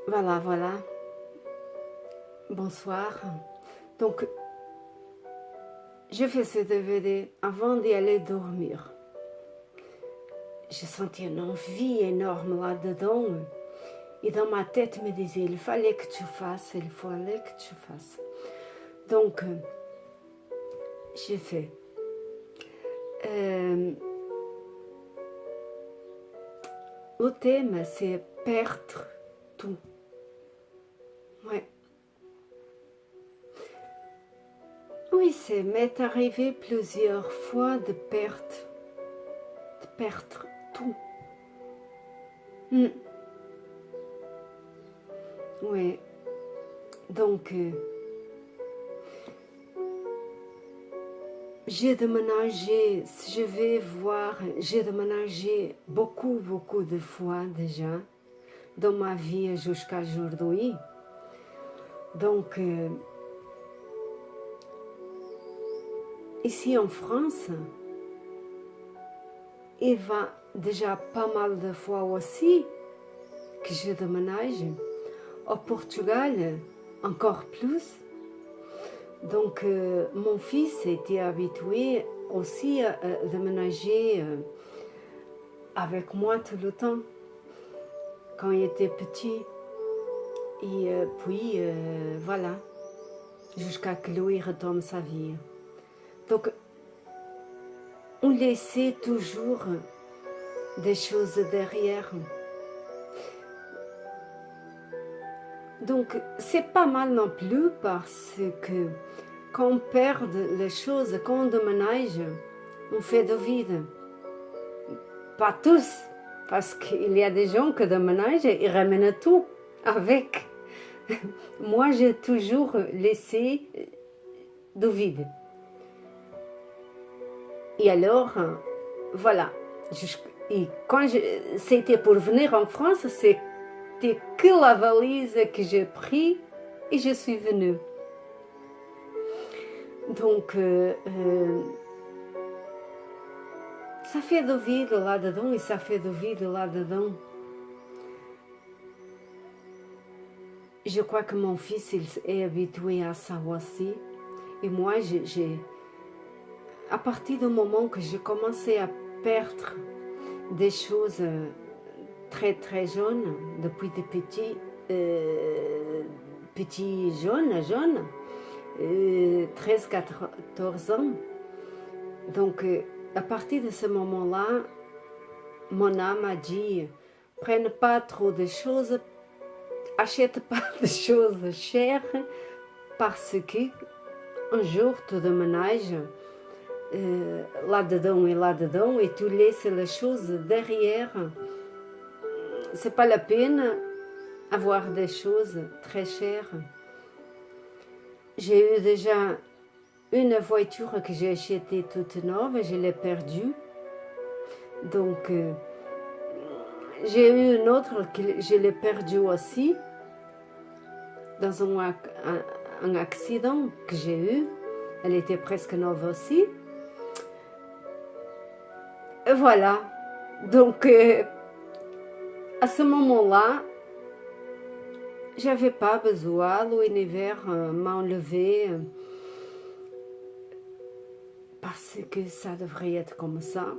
Voilà, voilà. Bonsoir. Donc, je fais ce DVD avant d'y aller dormir. J'ai senti une envie énorme là-dedans. Et dans ma tête me disait, il fallait que tu fasses, il fallait que tu fasses. Donc, j'ai fait. Le thème, c'est perdre tout. Ouais. Oui, c'est m'est arrivé plusieurs fois de perdre tout. Oui. Donc, j'ai déménagé, si je vais voir, j'ai déménagé beaucoup de fois déjà dans ma vie jusqu'à aujourd'hui. Donc, ici en France, il va déjà pas mal de fois aussi que je déménage. Au Portugal, encore plus. Donc, mon fils était habitué aussi à déménager avec moi tout le temps, quand il était petit. Et puis, voilà, jusqu'à que lui retombe sa vie. Donc, on laissait toujours des choses derrière. Donc, c'est pas mal non plus parce que quand on perd les choses, quand on déménage, on fait de vide. Pas tous, parce qu'il y a des gens qui déménagent et ramènent tout avec. Moi, j'ai toujours laissé de vide. Et alors, voilà. Et quand c'était pour venir en France, c'était que la valise que j'ai pris et je suis venue. Donc, ça fait de vide là-dedans et ça fait de vide là-dedans. Je crois que mon fils il est habitué à ça aussi. Et moi, à partir du moment que j'ai commencé à perdre des choses très jeunes, depuis des petits jeunes, 13-14 ans. Donc, à partir de ce moment-là, mon âme a dit, prenne pas trop de choses, achète pas de choses chères, parce que un jour tu déménages là-dedans et tu laisses les choses derrière. C'est pas la peine avoir des choses très chères. J'ai eu déjà une voiture que j'ai achetée toute neuve et je l'ai perdue. Donc, j'ai eu une autre que je l'ai perdue aussi dans un accident que j'ai eu. Elle était presque neuve aussi. Et voilà. Donc, à ce moment-là, j'avais pas besoin, l'univers m'a enlevé parce que ça devrait être comme ça.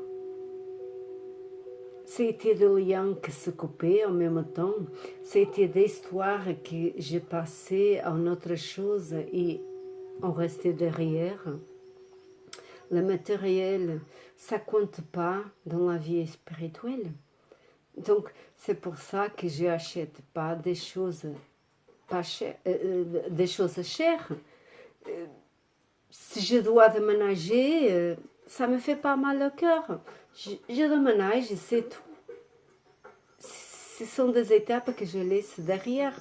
C'était des liens qui se coupaient en même temps. C'était des histoires que j'ai passées en autre chose et on restait derrière. Le matériel, ça compte pas dans la vie spirituelle. Donc, c'est pour ça que je n'achète pas des choses pas chères, des choses chères. Si je dois déménager, ça me fait pas mal au cœur. Je déménage, c'est tout. Ce sont des étapes que je laisse derrière.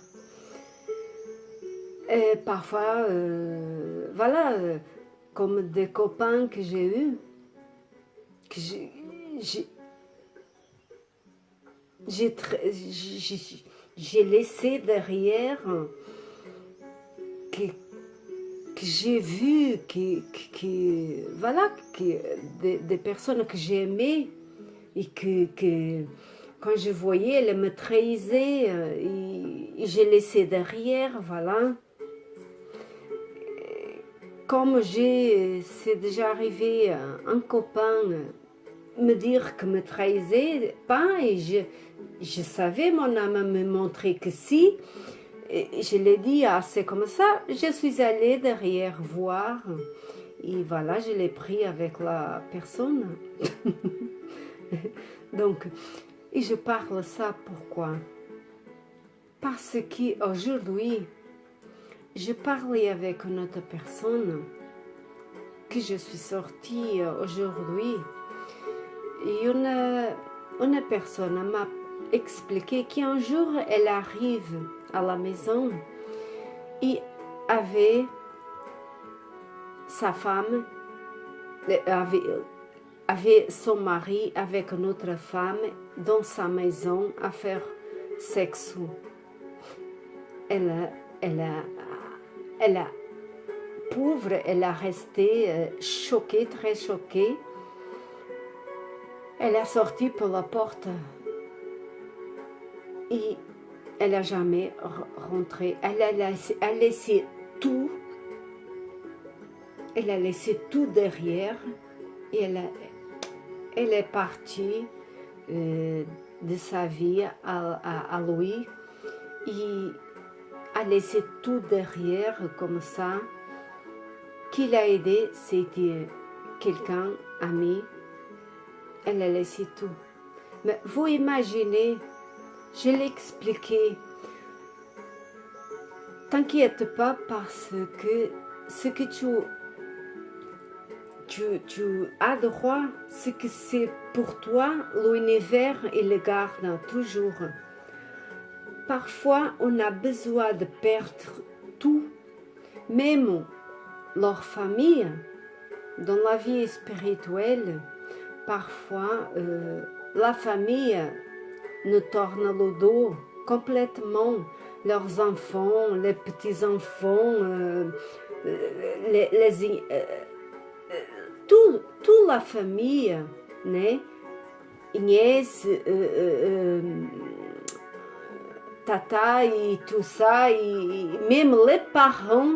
Et parfois, voilà, comme des copains que j'ai eus, que j'ai laissé derrière, que j'ai vu, voilà, des personnes que j'ai aimées et que quand je voyais, elles me trahissaient, j'ai laissé derrière, voilà. Comme c'est déjà arrivé un copain me dire que me trahissait pas et je savais, mon âme me montrer que si. Et je l'ai dit, ah c'est comme ça, je suis allée derrière voir et voilà, je l'ai pris avec la personne. Donc, et je parle ça pourquoi? Parce qu'aujourd'hui, je parlais avec une autre personne que je suis sortie aujourd'hui et une personne m'a expliqué qu'un jour elle arrive à la maison et avait sa femme, avait son mari avec une autre femme dans sa maison à faire sexe. Elle a pauvre, elle a resté choquée, très choquée. Elle a sorti par la porte et elle n'a jamais rentré. Elle a laissé tout. Elle a laissé tout derrière et elle est partie de sa vie à lui et a laissé tout derrière comme ça. Qui l'a aidé, c'était quelqu'un, ami. Elle a laissé tout. Mais vous imaginez, je l'ai expliqué. T'inquiète pas parce que ce que tu as droit, ce que c'est pour toi, l'univers, il le garde toujours. Parfois, on a besoin de perdre tout, même leur famille, dans la vie spirituelle. Parfois, la famille nous tourne le dos complètement. Leurs enfants, les petits-enfants, toute la famille, né? Nièce, tata et tout ça, et même les parents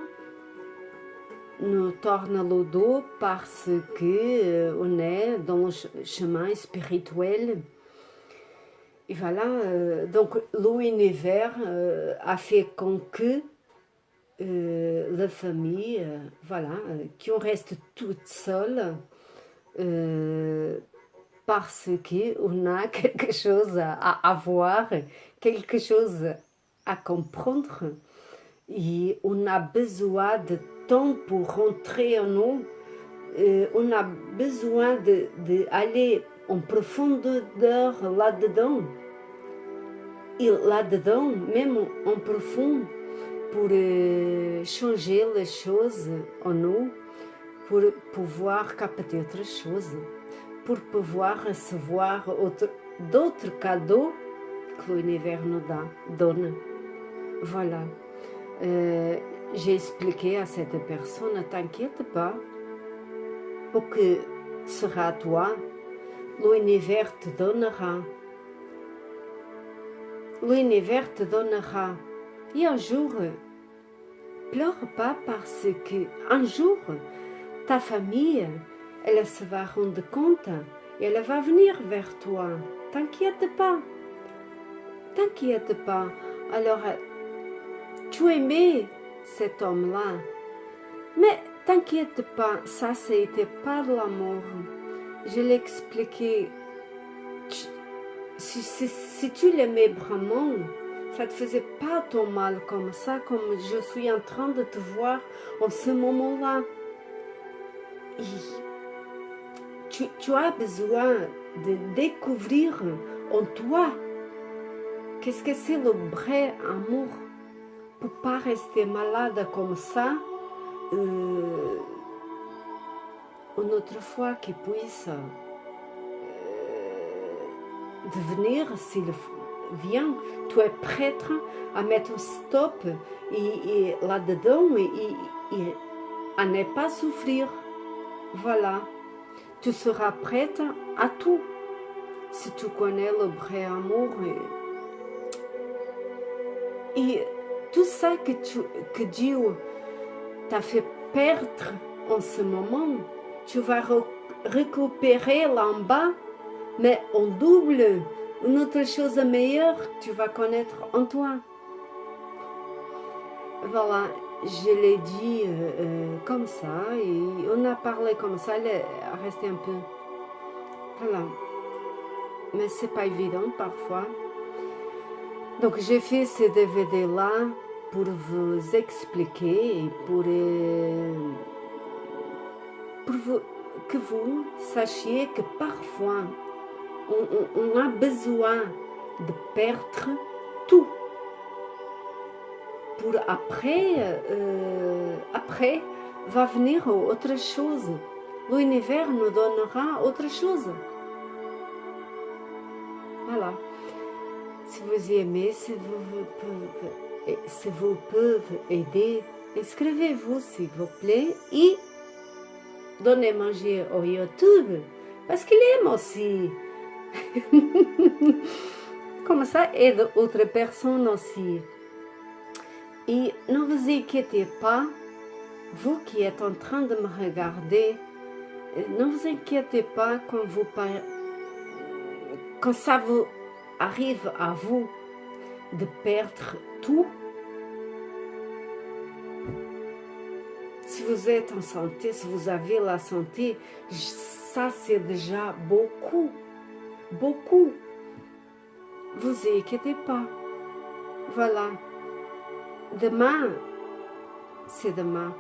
nous tournent le dos parce que on est dans le chemin spirituel. Et voilà, donc l'univers a fait comme que la famille, voilà, qu'on reste toute seule parce qu'on a quelque chose à voir, quelque chose à comprendre et on a besoin de temps pour rentrer en nous, on a besoin d'aller en profondeur là-dedans et là-dedans, même en profond, pour changer les choses en nous, pour pouvoir capter autre chose, pour pouvoir recevoir d'autres cadeaux que l'univers nous donne. Voilà. J'ai expliqué à cette personne, ne t'inquiète pas, pour que sera à toi, l'univers te donnera. L'univers te donnera. Et un jour, pleure pas parce que un jour, ta famille, elle se va rendre compte et elle va venir vers toi. T'inquiète pas. T'inquiète pas. Alors, tu aimais cet homme-là. Mais t'inquiète pas, ça, c'était pas de l'amour. Je l'ai expliqué. Si tu l'aimais vraiment, ça te faisait pas ton mal comme ça, comme je suis en train de te voir en ce moment-là. Tu as besoin de découvrir en toi qu'est-ce que c'est le vrai amour pour pas rester malade comme ça. Une autre fois qu'il puisse devenir, s'il vient, tu es prête à mettre stop et là-dedans et à ne pas souffrir. Voilà, tu seras prête à tout si tu connais le vrai amour. Et tout ça que Dieu t'a fait perdre en ce moment, tu vas récupérer là en bas, mais en double, une autre chose meilleure, tu vas connaître en toi. Voilà, je l'ai dit comme ça, et on a parlé comme ça, elle est restée un peu... Voilà. Mais c'est pas évident parfois. Donc j'ai fait ce DVD-là pour vous expliquer et que vous sachiez que parfois on a besoin de perdre tout pour après va venir autre chose. L'univers nous donnera autre chose. Voilà. Si vous aimez, si vous pouvez aider, inscrivez-vous s'il vous plaît et donnez manger au YouTube parce qu'il aime aussi. Comme ça, aide autres personnes aussi. Et ne vous inquiétez pas, vous qui êtes en train de me regarder, ne vous inquiétez pas quand ça vous arrive à vous de perdre tout. Si vous êtes en santé, si vous avez la santé, ça c'est déjà beaucoup, beaucoup. Vous inquiétez pas. Voilà. Demain, c'est demain.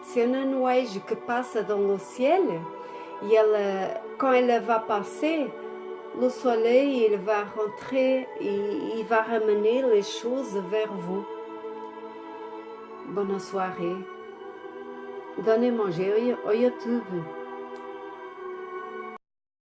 C'est une nuage qui passe dans le ciel et quand elle va passer, le soleil il va rentrer et il va ramener les choses vers vous. Bonne soirée. Donnez manger au YouTube.